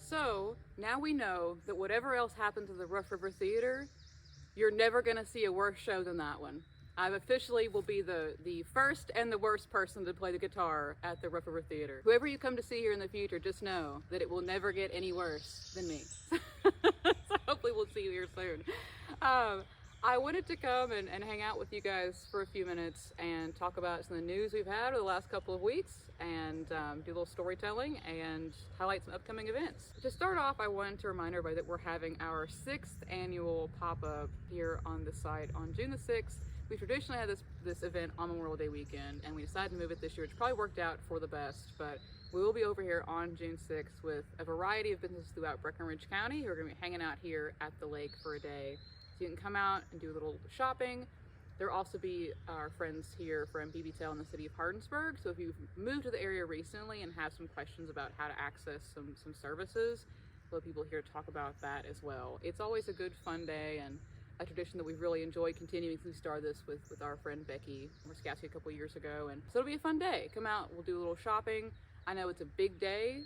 So now we know that whatever else happened to the Rough River Theater, you're never going to see a worse show than that one. I officially will be the first and the worst person to play the guitar at the Rough River Theater. Whoever you come to see here in the future, just know that it will never get any worse than me. So hopefully we'll see you here soon. I wanted to come and hang out with you guys for a few minutes and talk about some of the news we've had over the last couple of weeks and do a little storytelling and highlight some upcoming events. To start off, I wanted to remind everybody that we're having our 6th annual pop-up here on the site on June the 6th. We traditionally had this event on Memorial Day weekend, and we decided to move it this year, which probably worked out for the best, but we will be over here on June 6th with a variety of businesses throughout Breckenridge County who are going to be hanging out here at the lake for a day. So you can come out and do a little shopping. There will also be our friends here from BBTEL in the city of Hardinsburg. So if you've moved to the area recently and have some questions about how to access some services, we'll have people here to talk about that as well. It's always a good, fun day and a tradition that we've really enjoyed continuing to start this with our friend Becky Morskowski a couple years ago. And so it'll be a fun day. Come out, we'll do a little shopping. I know it's a big day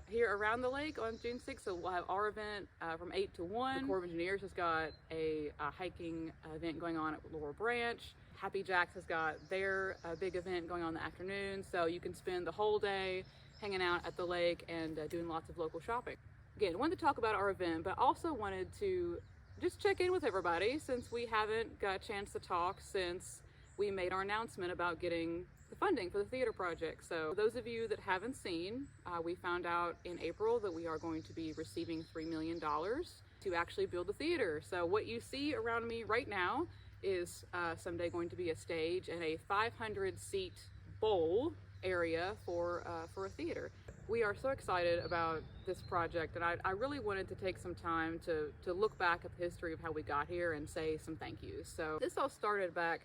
here around the lake on June 6th, so we'll have our event from 8 to 1. The Corps of Engineers has got a hiking event going on at Laurel Branch. Happy Jacks has got their big event going on in the afternoon, so you can spend the whole day hanging out at the lake and doing lots of local shopping. Again, I wanted to talk about our event, but also wanted to just check in with everybody since we haven't got a chance to talk since we made our announcement about getting the funding for the theater project. So for those of you that haven't seen, we found out in April that we are going to be receiving $3 million to actually build the theater. So what you see around me right now is someday going to be a stage and a 500-seat bowl area for a theater. We are so excited about this project, and I really wanted to take some time to look back at the history of how we got here and say some thank yous. So this all started back,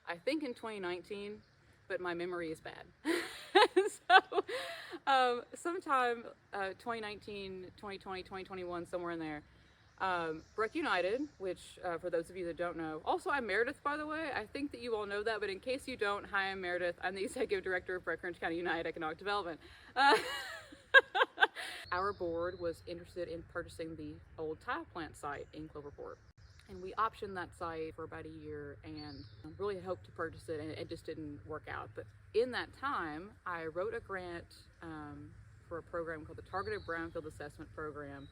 I think, in 2019, but my memory is bad. So sometime 2019, 2020, 2021, somewhere in there, Breck United, which for those of you that don't know, also I'm Meredith, by the way. I think that you all know that, but in case you don't, hi, I'm Meredith. I'm the Executive Director of Breckenridge County United Economic Development. Our board was interested in purchasing the old tile plant site in Cloverport. And we optioned that site for about a year and really hoped to purchase it, and it just didn't work out. But in that time, I wrote a grant for a program called the Targeted Brownfield Assessment Program,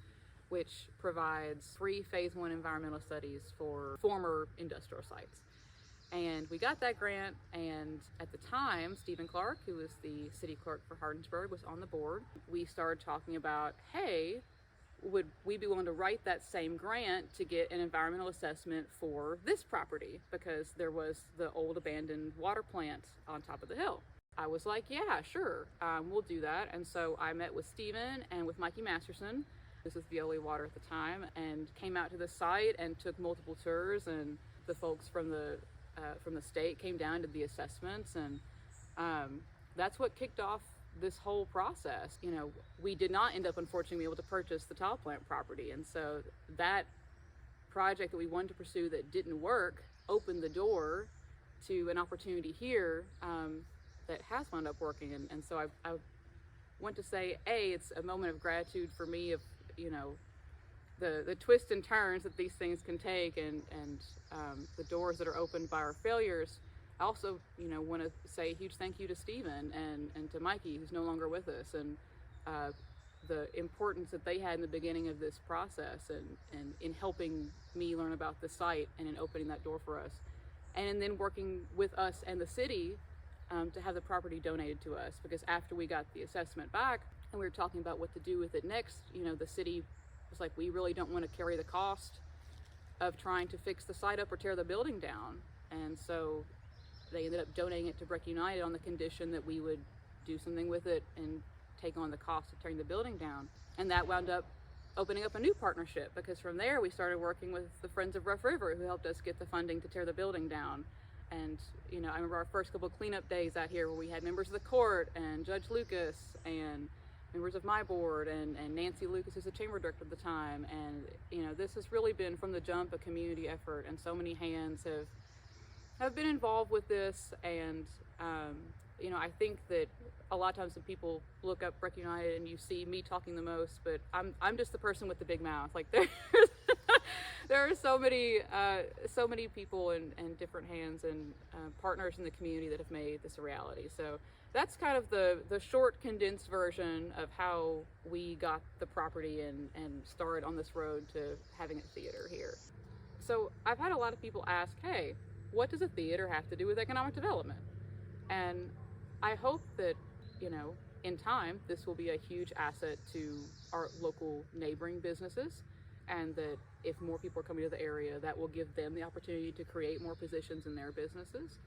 which provides free Phase 1 environmental studies for former industrial sites. And we got that grant, and at the time, Stephen Clark, who was the city clerk for Hardinsburg, was on the board. We started talking about, hey, would we be willing to write that same grant to get an environmental assessment for this property, because there was the old abandoned water plant on top of the hill. I was like, yeah, sure, we'll do that. And so I met with Stephen and with Mikey Masterson, this was Veolia Water at the time, and came out to the site and took multiple tours, and the folks from the state came down to the assessments, and that's what kicked off this whole process. You know, we did not end up, unfortunately, able to purchase the tile plant property, and so that project that we wanted to pursue that didn't work opened the door to an opportunity here that has wound up working. And so I want to say, it's a moment of gratitude for me of, you know, the twists and turns that these things can take, and the doors that are opened by our failures. I also, you know, want to say a huge thank you to Stephen and to Mikey, who's no longer with us, and the importance that they had in the beginning of this process, and in helping me learn about the site and in opening that door for us, and then working with us and the city to have the property donated to us. Because after we got the assessment back and we were talking about what to do with it next, you know, the city was like, we really don't want to carry the cost of trying to fix the site up or tear the building down. And so they ended up donating it to Breck United on the condition that we would do something with it and take on the cost of tearing the building down. And that wound up opening up a new partnership, because from there we started working with the Friends of Rough River, who helped us get the funding to tear the building down. And, you know, I remember our first couple of cleanup days out here where we had members of the court and Judge Lucas and members of my board and Nancy Lucas, who's the chamber director at the time. And, you know, this has really been from the jump a community effort, and so many hands have been involved with this, and I think that a lot of times when people look up Breck United and you see me talking the most, but I'm just the person with the big mouth. Like there are so many people and different hands and partners in the community that have made this a reality. So that's kind of the short, condensed version of how we got the property and started on this road to having a theater here. So I've had a lot of people ask, hey, what does a theater have to do with economic development? And I hope that, in time, this will be a huge asset to our local neighboring businesses, and that if more people are coming to the area, that will give them the opportunity to create more positions in their businesses.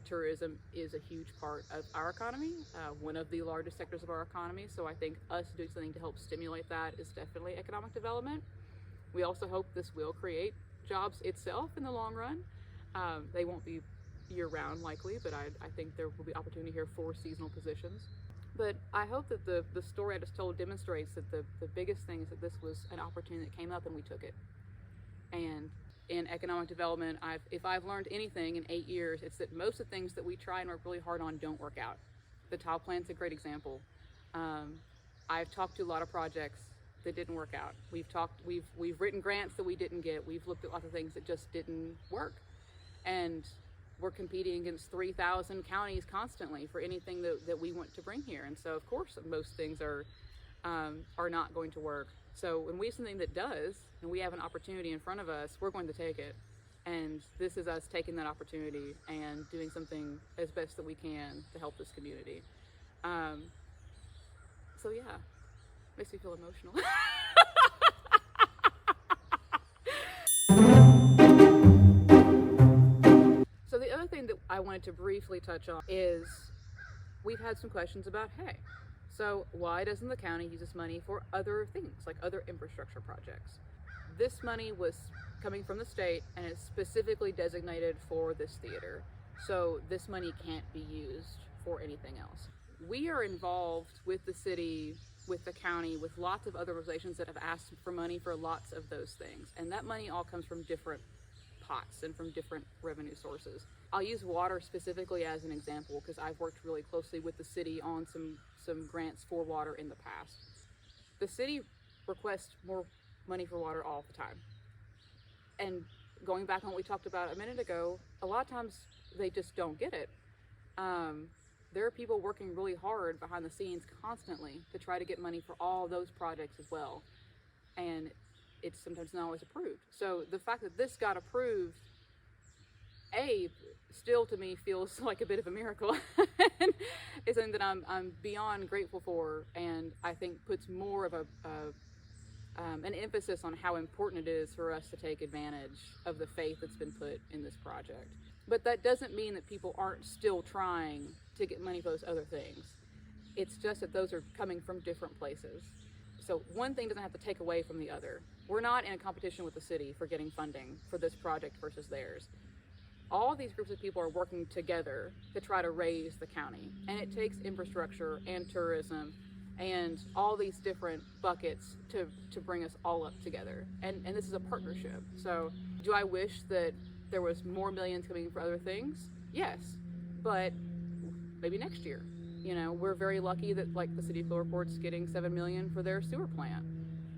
Tourism is a huge part of our economy, one of the largest sectors of our economy, so I think us doing something to help stimulate that is definitely economic development. We also hope this will create jobs itself in the long run. They won't be year-round likely, but I think there will be opportunity here for seasonal positions. But I hope that the story I just told demonstrates that the biggest thing is that this was an opportunity that came up and we took it. And in economic development, if I've learned anything in 8 years, it's that most of the things that we try and work really hard on don't work out. The tile plant's a great example. I've talked to a lot of projects that didn't work out. We've written grants that we didn't get. We've looked at lots of things that just didn't work. And we're competing against 3,000 counties constantly for anything that we want to bring here. And so, of course, most things are not going to work. So when we have something that does, and we have an opportunity in front of us, we're going to take it. And this is us taking that opportunity and doing something as best that we can to help this community. So yeah, makes me feel emotional. So the other thing that I wanted to briefly touch on is we've had some questions about, hey, so why doesn't the county use this money for other things, like other infrastructure projects? This money was coming from the state and is specifically designated for this theater. So this money can't be used for anything else. We are involved with the city, with the county, with lots of other organizations that have asked for money for lots of those things. And that money all comes from different pots and from different revenue sources. I'll use water specifically as an example because I've worked really closely with the city on some grants for water in the past. The city requests more money for water all the time. And going back on what we talked about a minute ago, a lot of times they just don't get it. There are people working really hard behind the scenes constantly to try to get money for all those projects as well. And it's sometimes not always approved. So the fact that this got approved, still to me feels like a bit of a miracle. And it's something that I'm beyond grateful for, and I think puts more of an emphasis on how important it is for us to take advantage of the faith that's been put in this project. But that doesn't mean that people aren't still trying to get money for those other things. It's just that those are coming from different places. So one thing doesn't have to take away from the other. We're not in a competition with the city for getting funding for this project versus theirs. All these groups of people are working together to try to raise the county. And it takes infrastructure and tourism and all these different buckets to bring us all up together. And this is a partnership. So do I wish that there was more millions coming for other things? Yes, but maybe next year. We're very lucky that like the city of Cloverport's getting $7 million for their sewer plant.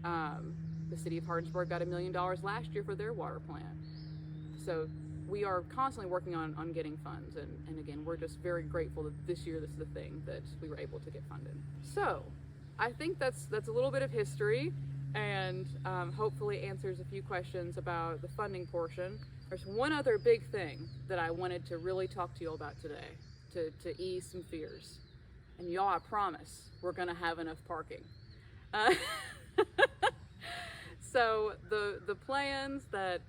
The city of Hardinsburg got $1 million last year for their water plant. So we are constantly working on getting funds, and again, we're just very grateful that this year this is the thing that we were able to get funded. So I think that's a little bit of history, and hopefully answers a few questions about the funding portion. There's one other big thing that I wanted to really talk to you all about today to ease some fears. And y'all, I promise we're gonna have enough parking. So the plans that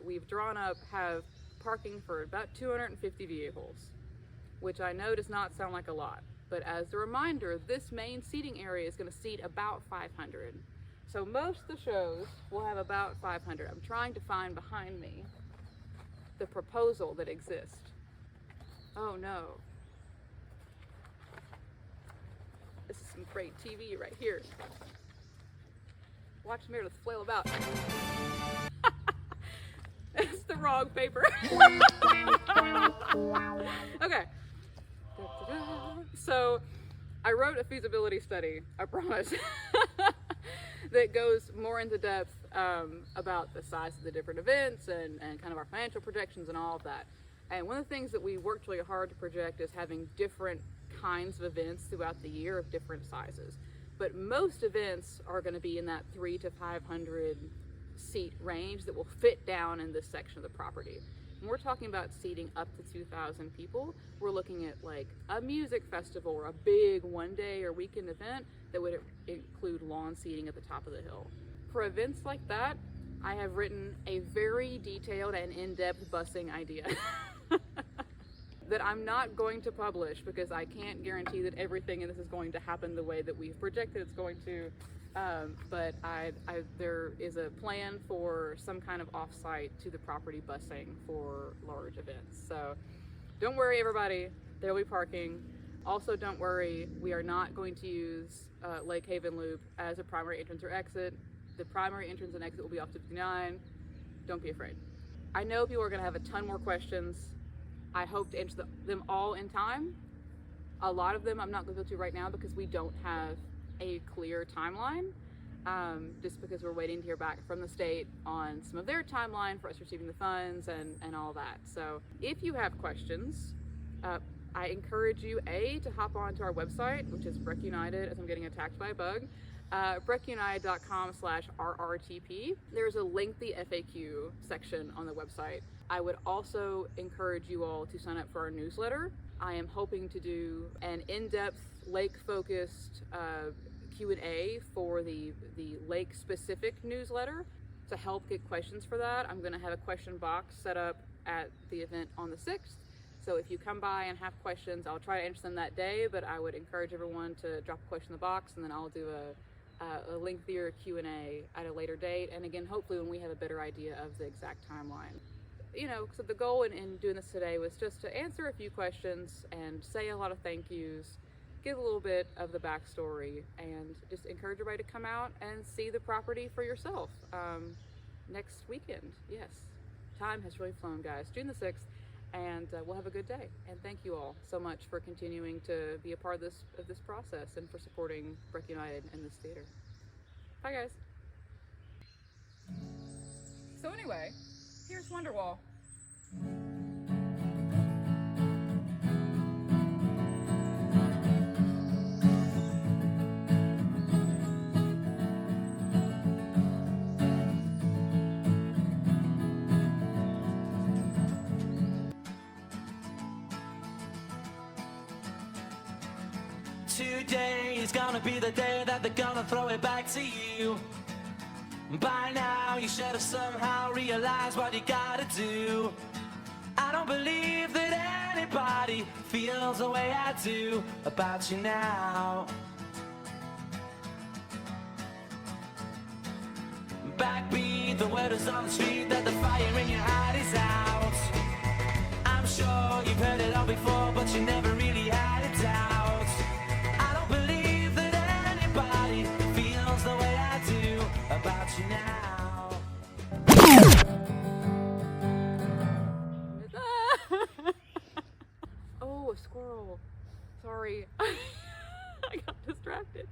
we've drawn up have parking for about 250 vehicles, which I know does not sound like a lot, but as a reminder, this main seating area is going to seat about 500. So most of the shows will have about 500. I'm trying to find behind me the proposal that exists. Oh no. This is some great TV right here. Watch Meredith flail about. It's the wrong paper. Okay. Da, da, da. wrote a feasibility study, I promise, that goes more into depth about the size of the different events and kind of our financial projections and all of that. And one of the things that we worked really hard to project is having different kinds of events throughout the year of different sizes. But most events are going to be in that 300 to 500 seat range that will fit down in this section of the property. When we're talking about seating up to 2,000 people, we're looking at like a music festival or a big one-day or weekend event that would include lawn seating at the top of the hill. For events like that, I have written a very detailed and in-depth busing idea that I'm not going to publish because I can't guarantee that everything in this is going to happen the way that we've projected it's going to. But there is a plan for some kind of off-site to the property busing for large events. So don't worry, everybody, there will be parking. Also, don't worry, we are not going to use Lake Haven Loop as a primary entrance or exit. The primary entrance and exit will be off to 59. Don't be afraid. I know people are going to have a ton more questions. I hope to answer them all in time. A lot of them I'm not going to go to right now because we don't have a clear timeline, just because we're waiting to hear back from the state on some of their timeline for us receiving the funds and all that. So if you have questions, I encourage you, to hop onto our website, which is Breck United, as I'm getting attacked by a bug, breckunited.com/RRTP. There's a lengthy FAQ section on the website. I would also encourage you all to sign up for our newsletter. I am hoping to do an in-depth lake-focused Q&A for the lake-specific newsletter to help get questions for that. I'm going to have a question box set up at the event on the 6th. So if you come by and have questions, I'll try to answer them that day, but I would encourage everyone to drop a question in the box, and then I'll do a lengthier Q&A at a later date. And again, hopefully when we have a better idea of the exact timeline. You know, so the goal in doing this today was just to answer a few questions and say a lot of thank yous, give a little bit of the backstory, and just encourage everybody to come out and see the property for yourself next weekend. Yes, time has really flown, guys. June the 6th, and we'll have a good day. And thank you all so much for continuing to be a part of this process and for supporting Breck United and this theater. Bye, guys. So anyway, here's Wonderwall. Today is gonna be the day that they're gonna throw it back to you. By now you should have somehow realized what you gotta do. I don't believe that anybody feels the way I do about you now. Backbeat, the word is on the street that the fire in your heart is out. I'm sure you've heard it all before, but you never really had it out. I don't believe that anybody feels the way I do about you now. Oh, a squirrel. Sorry. I got distracted.